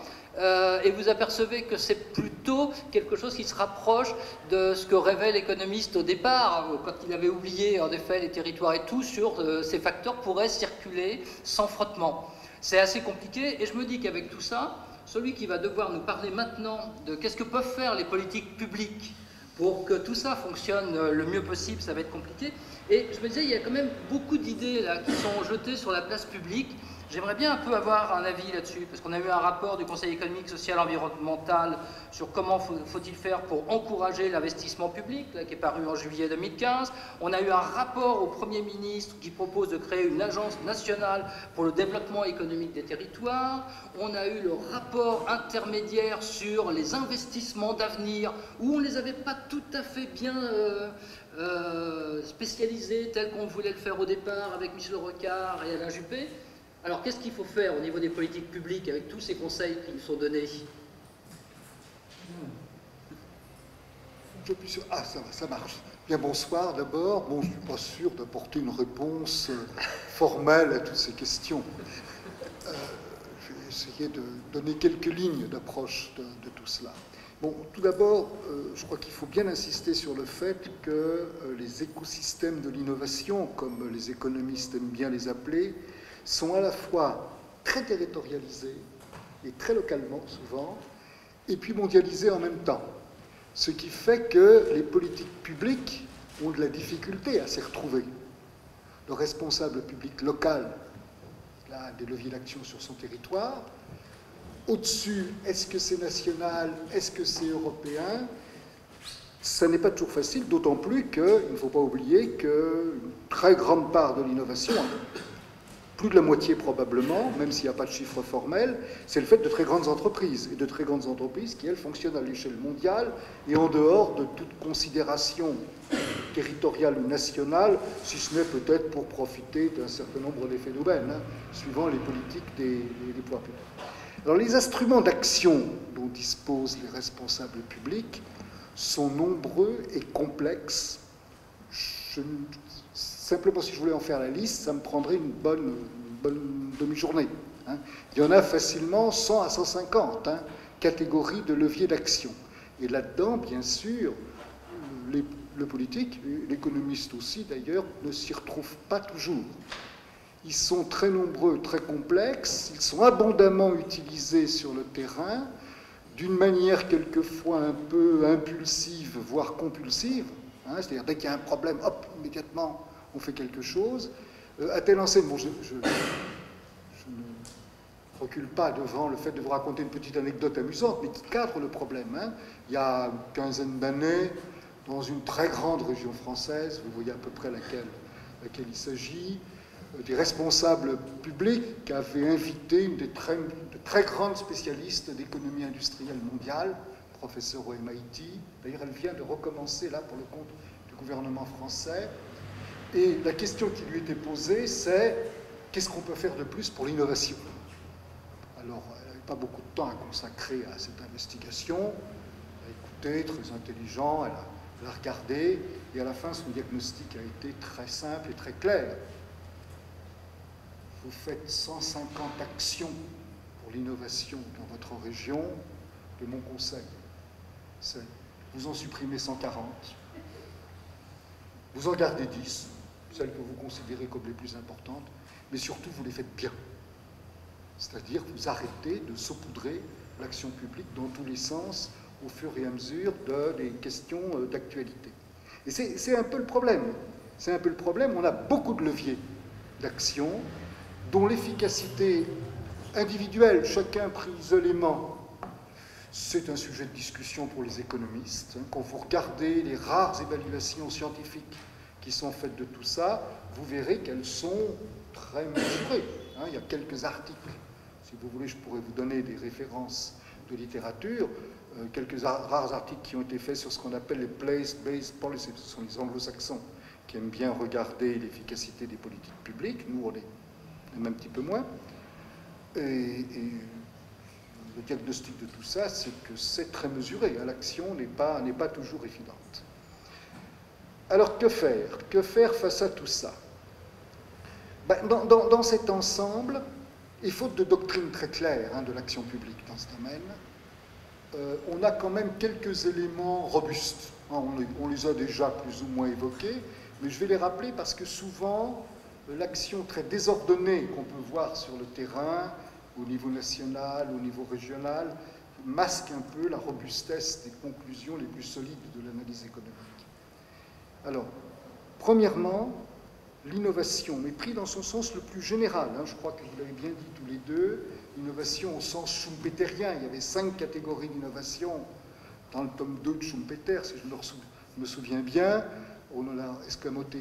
Et vous apercevez que c'est plutôt quelque chose qui se rapproche de ce que rêvait l'économiste au départ, quand il avait oublié, en effet, les territoires et tout, sur ces facteurs pourraient circuler sans frottement. C'est assez compliqué, et je me dis qu'avec tout ça, celui qui va devoir nous parler maintenant de qu'est-ce que peuvent faire les politiques publiques pour que tout ça fonctionne le mieux possible, ça va être compliqué. Et je me disais, il y a quand même beaucoup d'idées là qui sont jetées sur la place publique. J'aimerais bien un peu avoir un avis là-dessus, parce qu'on a eu un rapport du Conseil économique, social, environnemental sur comment faut-il faire pour encourager l'investissement public, là, qui est paru en juillet 2015. On a eu un rapport au Premier ministre qui propose de créer une agence nationale pour le développement économique des territoires. On a eu le rapport intermédiaire sur les investissements d'avenir, où on ne les avait pas tout à fait bien spécialisés, tels qu'on voulait le faire au départ avec Michel Rocard et Alain Juppé. Alors, qu'est-ce qu'il faut faire au niveau des politiques publiques avec tous ces conseils qui nous sont donnés? Ah, ça marche. Bien, bonsoir d'abord. Bon, je ne suis pas sûr d'apporter une réponse formelle à toutes ces questions. Je vais essayer de donner quelques lignes d'approche de tout cela. Bon, tout d'abord, je crois qu'il faut bien insister sur le fait que les écosystèmes de l'innovation, comme les économistes aiment bien les appeler, sont à la fois très territorialisés et très localement souvent, et puis mondialisé en même temps. Ce qui fait que les politiques publiques ont de la difficulté à s'y retrouver. Le responsable public local a des leviers d'action sur son territoire. Au-dessus, est-ce que c'est national, est-ce que c'est européen? Ça n'est pas toujours facile, d'autant plus qu'il ne faut pas oublier qu'une très grande part de l'innovation, plus de la moitié probablement, même s'il n'y a pas de chiffre formel, c'est le fait de très grandes entreprises, et de très grandes entreprises qui, elles, fonctionnent à l'échelle mondiale et en dehors de toute considération territoriale ou nationale, si ce n'est peut-être pour profiter d'un certain nombre d'effets d'aubaine, suivant les politiques des pouvoirs publics. Alors les instruments d'action dont disposent les responsables publics sont nombreux et complexes. Simplement, si je voulais en faire la liste, ça me prendrait une bonne demi-journée. Hein. Il y en a facilement 100 à 150 catégories de leviers d'action. Et là-dedans, bien sûr, le politique, l'économiste aussi d'ailleurs, ne s'y retrouve pas toujours. Ils sont très nombreux, très complexes, ils sont abondamment utilisés sur le terrain, d'une manière quelquefois un peu impulsive, voire compulsive. Hein, c'est-à-dire, dès qu'il y a un problème, hop, immédiatement, on fait quelque chose. À telle enseigne, bon, je ne recule pas devant le fait de vous raconter une petite anecdote amusante, mais qui cadre le problème. Hein. Il y a une quinzaine d'années, dans une très grande région française, vous voyez à peu près laquelle il s'agit, des responsables publics avaient invité une des très grandes spécialistes d'économie industrielle mondiale, professeure au MIT. D'ailleurs, elle vient de recommencer là pour le compte du gouvernement français. Et la question qui lui était posée, c'est qu'est-ce qu'on peut faire de plus pour l'innovation? Alors, elle n'avait pas beaucoup de temps à consacrer à cette investigation. Elle a écouté, très intelligent, elle a regardé, et à la fin, son diagnostic a été très simple et très clair. Vous faites 150 actions pour l'innovation dans votre région, de mon conseil, c'est vous en supprimez 140, vous en gardez 10, celles que vous considérez comme les plus importantes, mais surtout vous les faites bien. C'est-à-dire vous arrêtez de saupoudrer l'action publique dans tous les sens au fur et à mesure des questions d'actualité. Et c'est un peu le problème. C'est un peu le problème. On a beaucoup de leviers d'action dont l'efficacité individuelle, chacun pris isolément, c'est un sujet de discussion pour les économistes. Quand vous regardez les rares évaluations scientifiques qui sont faites de tout ça, vous verrez qu'elles sont très mesurées. Il y a quelques articles, si vous voulez, je pourrais vous donner des références de littérature, quelques rares articles qui ont été faits sur ce qu'on appelle les place-based policies. Ce sont les anglo-saxons qui aiment bien regarder l'efficacité des politiques publiques. Nous, on aime un petit peu moins. Et le diagnostic de tout ça, c'est que c'est très mesuré. L'action n'est pas toujours évidente. Alors, que faire? Que faire face à tout ça? Dans cet ensemble, et faute de doctrine très claire de l'action publique dans ce domaine, on a quand même quelques éléments robustes. On les a déjà plus ou moins évoqués, mais je vais les rappeler parce que souvent, l'action très désordonnée qu'on peut voir sur le terrain, au niveau national, au niveau régional, masque un peu la robustesse des conclusions les plus solides de l'analyse économique. Alors, premièrement, l'innovation, mais pris dans son sens le plus général, je crois que vous l'avez bien dit tous les deux, l'innovation au sens schumpeterien. Il y avait 5 catégories d'innovation dans le tome 2 de Schumpeter, si je me souviens bien. On en a escamoté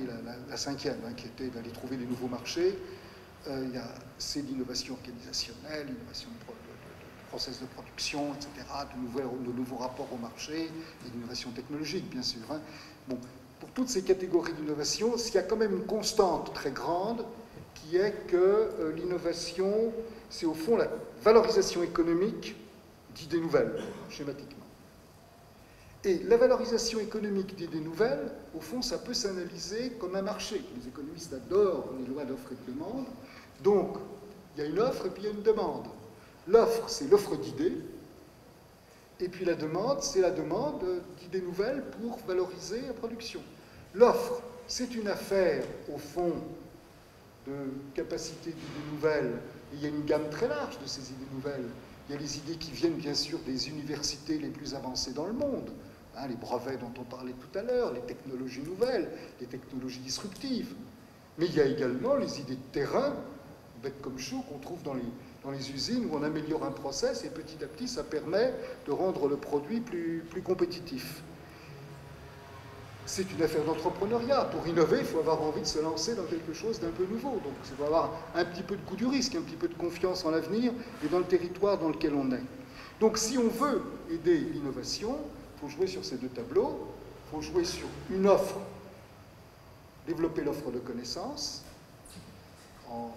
la 5e, qui était d'aller trouver des nouveaux marchés. C'est l'innovation organisationnelle, l'innovation de process de production, etc., de nouveaux rapports au marché, et l'innovation technologique, bien sûr. Bon, pour toutes ces catégories d'innovation, il y a quand même une constante très grande qui est que l'innovation, c'est au fond la valorisation économique d'idées nouvelles, schématiquement. Et la valorisation économique d'idées nouvelles, au fond, ça peut s'analyser comme un marché. Les économistes adorent les lois d'offre et de demande. Donc, il y a une offre et puis il y a une demande. L'offre, c'est l'offre d'idées. Et puis la demande, c'est la demande d'idées nouvelles pour valoriser la production. L'offre, c'est une affaire, au fond, de capacité d'idées nouvelles. Et il y a une gamme très large de ces idées nouvelles il y a les idées qui viennent bien sûr des universités les plus avancées dans le monde, hein, les brevets dont on parlait tout à l'heure, les technologies nouvelles, les technologies disruptives. Mais il y a également les idées de terrain, bêtes comme chaud, qu'on trouve dans les usines où on améliore un process et petit à petit ça permet de rendre le produit plus compétitif. C'est une affaire d'entrepreneuriat. Pour innover, il faut avoir envie de se lancer dans quelque chose d'un peu nouveau. Donc il faut avoir un petit peu de goût du risque, un petit peu de confiance en l'avenir et dans le territoire dans lequel on est. Donc si on veut aider l'innovation, il faut jouer sur ces deux tableaux. Il faut jouer sur une offre, développer l'offre de connaissances.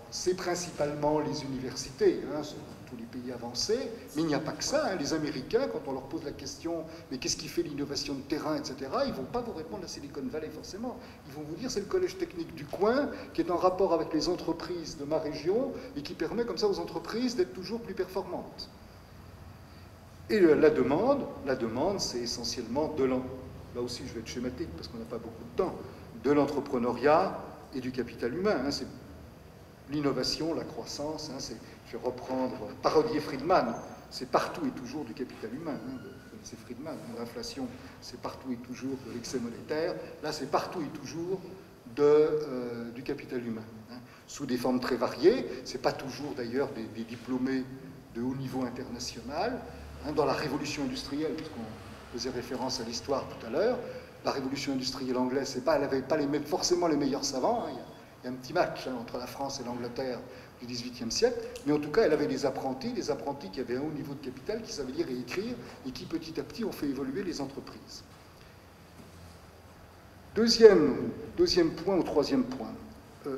C'est principalement les universités, hein, tous les pays avancés, mais il n'y a pas que ça. Hein. Les Américains, quand on leur pose la question « mais qu'est-ce qui fait l'innovation de terrain, etc. » ils ne vont pas vous répondre à Silicon Valley forcément. Ils vont vous dire c'est le collège technique du coin qui est en rapport avec les entreprises de ma région et qui permet comme ça aux entreprises d'être toujours plus performantes. Et la demande c'est essentiellement là aussi je vais être schématique parce qu'on n'a pas beaucoup de temps, de l'entrepreneuriat et du capital humain. Hein. C'est l'innovation, la croissance, hein, je vais reprendre, parodier Friedman, c'est partout et toujours du capital humain. Hein, c'est Friedman, hein, l'inflation, c'est partout et toujours de l'excès monétaire. Là, c'est partout et toujours du capital humain. Hein, sous des formes très variées. C'est pas toujours d'ailleurs des diplômés de haut niveau international. Hein, dans la révolution industrielle, puisqu'on faisait référence à l'histoire tout à l'heure, la révolution industrielle anglaise, elle n'avait pas forcément les meilleurs savants. Hein, il y a un petit match hein, entre la France et l'Angleterre du XVIIIe siècle, mais en tout cas, elle avait des apprentis qui avaient un haut niveau de capital, qui savaient lire et écrire, et qui petit à petit ont fait évoluer les entreprises. Deuxième point ou troisième point,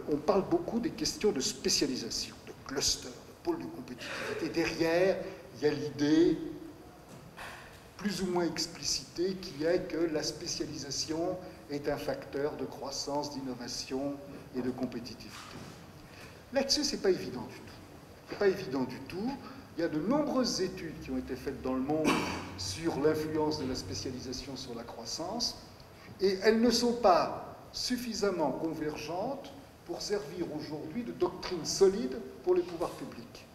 on parle beaucoup des questions de spécialisation, de cluster, de pôle de compétitivité. Derrière, il y a l'idée plus ou moins explicitée qui est que la spécialisation est un facteur de croissance, d'innovation et de compétitivité. Là-dessus, ce n'est pas évident du tout. C'est pas évident du tout. Il y a de nombreuses études qui ont été faites dans le monde sur l'influence de la spécialisation sur la croissance, et elles ne sont pas suffisamment convergentes pour servir aujourd'hui de doctrine solide pour les pouvoirs publics.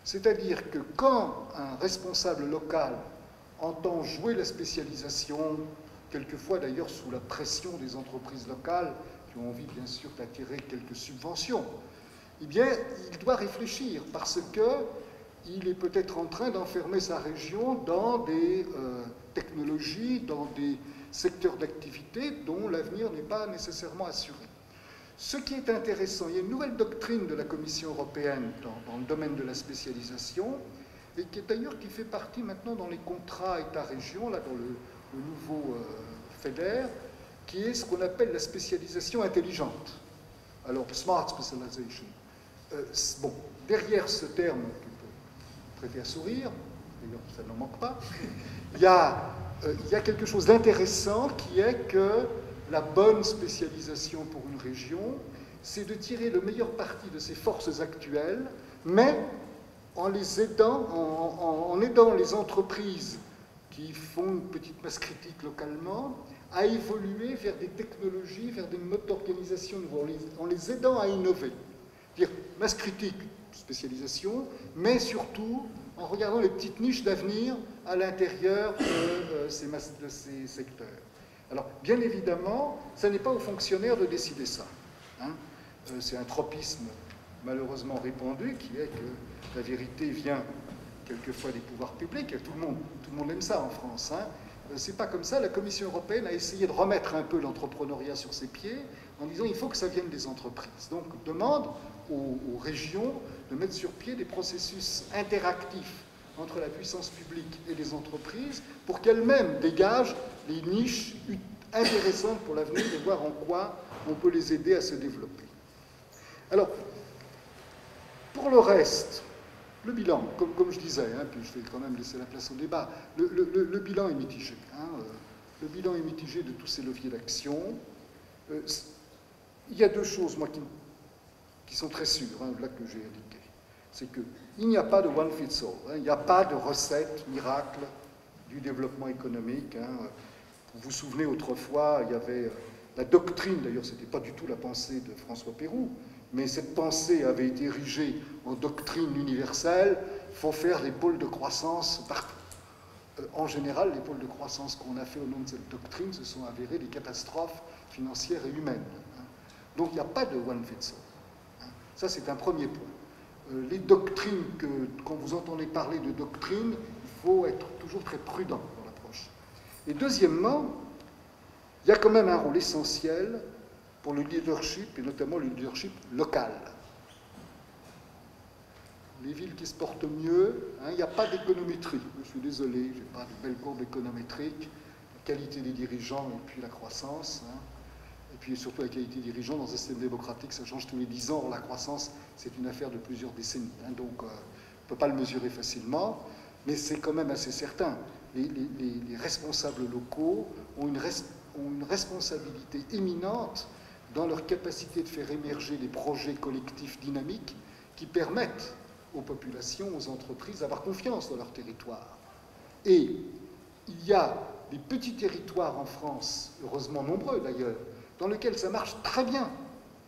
C'est-à-dire que quand un responsable local entend jouer la spécialisation, quelquefois d'ailleurs sous la pression des entreprises locales qui ont envie bien sûr d'attirer quelques subventions, eh bien il doit réfléchir parce qu'il est peut-être en train d'enfermer sa région dans des technologies, dans des secteurs d'activité dont l'avenir n'est pas nécessairement assuré. Ce qui est intéressant, il y a une nouvelle doctrine de la Commission européenne dans le domaine de la spécialisation, et qui est d'ailleurs qui fait partie maintenant dans les contrats État-région, là dans le nouveau FEDER, qui est ce qu'on appelle la spécialisation intelligente. Alors, smart specialization. Bon, derrière ce terme, qui peut prêter à sourire, d'ailleurs ça n'en manque pas, il y a quelque chose d'intéressant qui est que la bonne spécialisation pour une région, c'est de tirer le meilleur parti de ses forces actuelles, mais en les aidant, en aidant les entreprises qui font une petite masse critique localement à évoluer vers des technologies, vers des modes d'organisation nouveaux, en les aidant à innover. Dire masse critique, spécialisation, mais surtout en regardant les petites niches d'avenir à l'intérieur de ces secteurs. Alors, bien évidemment, ce n'est pas aux fonctionnaires de décider ça. Hein. C'est un tropisme malheureusement répandu qui est que la vérité vient quelquefois des pouvoirs publics. Tout le monde aime ça en France. Hein. C'est pas comme ça. La Commission européenne a essayé de remettre un peu l'entrepreneuriat sur ses pieds en disant il faut que ça vienne des entreprises. Donc, demande aux régions de mettre sur pied des processus interactifs entre la puissance publique et les entreprises pour qu'elles-mêmes dégagent les niches intéressantes pour l'avenir et voir en quoi on peut les aider à se développer. Alors, pour le reste, le bilan, comme je disais, hein, puis je vais quand même laisser la place au débat, le bilan est mitigé. Hein, le bilan est mitigé de tous ces leviers d'action. Il y a deux choses, moi, qui sont très sûres, hein, là que j'ai indiquées. C'est qu'il n'y a pas de one fits all, hein, il n'y a pas de recette miracle du développement économique. Hein. Vous vous souvenez, autrefois, il y avait la doctrine, d'ailleurs, ce n'était pas du tout la pensée de François Pérou, mais cette pensée avait été érigée en doctrine universelle. Il faut faire des pôles de croissance partout. En général, les pôles de croissance qu'on a fait au nom de cette doctrine se sont avérés des catastrophes financières et humaines. Donc il n'y a pas de one fits all. Ça, c'est un premier point. Les doctrines, quand vous entendez parler de doctrine, il faut être toujours très prudent dans l'approche. Et deuxièmement, il y a quand même un rôle essentiel pour le leadership, et notamment le leadership local. Les villes qui se portent mieux, il n'y a pas d'économétrie. Je suis désolé, je n'ai pas de belles courbes économétriques. La qualité des dirigeants et puis la croissance. Et puis surtout la qualité des dirigeants dans un système démocratique, ça change tous les 10 ans. Or, la croissance, c'est une affaire de plusieurs décennies. Donc, on ne peut pas le mesurer facilement. Mais c'est quand même assez certain. Les responsables locaux ont une responsabilité éminente dans leur capacité de faire émerger des projets collectifs dynamiques qui permettent aux populations, aux entreprises d'avoir confiance dans leur territoire. Et il y a des petits territoires en France, heureusement nombreux d'ailleurs, dans lesquels ça marche très bien.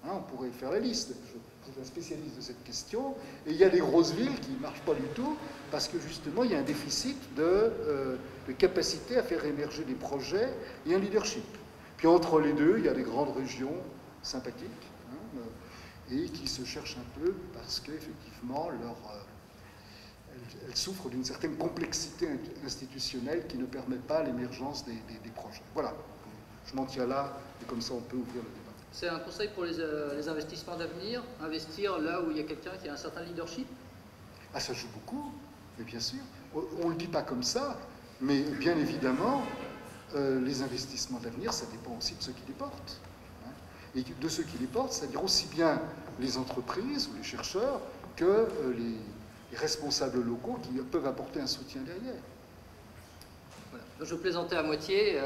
On pourrait faire la liste, je suis un spécialiste de cette question, et il y a des grosses villes qui ne marchent pas du tout, parce que justement il y a un déficit de capacité à faire émerger des projets et un leadership. Puis entre les deux, il y a des grandes régions sympathiques, et qui se cherchent un peu parce qu'effectivement, elles souffrent d'une certaine complexité institutionnelle qui ne permet pas l'émergence des projets. Voilà, je m'en tiens là, et comme ça on peut ouvrir le débat. C'est un conseil pour les investissements d'avenir, investir là où il y a quelqu'un qui a un certain leadership? Ah, ça joue beaucoup, mais bien sûr. On ne le dit pas comme ça, mais bien évidemment, les investissements d'avenir, ça dépend aussi de ceux qui les portent. Et de ceux qui les portent, c'est-à-dire aussi bien les entreprises ou les chercheurs que les responsables locaux qui peuvent apporter un soutien derrière. Voilà. Je plaisantais à moitié.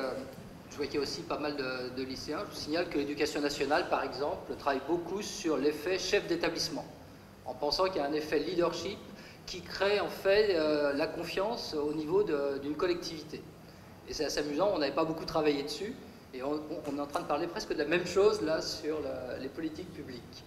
Je vois qu'il y a aussi pas mal de lycéens. Je vous signale que l'éducation nationale, par exemple, travaille beaucoup sur l'effet chef d'établissement, en pensant qu'il y a un effet leadership qui crée en fait la confiance au niveau d'une collectivité. Et c'est assez amusant, on n'avait pas beaucoup travaillé dessus. Et on est en train de parler presque de la même chose là sur les politiques publiques.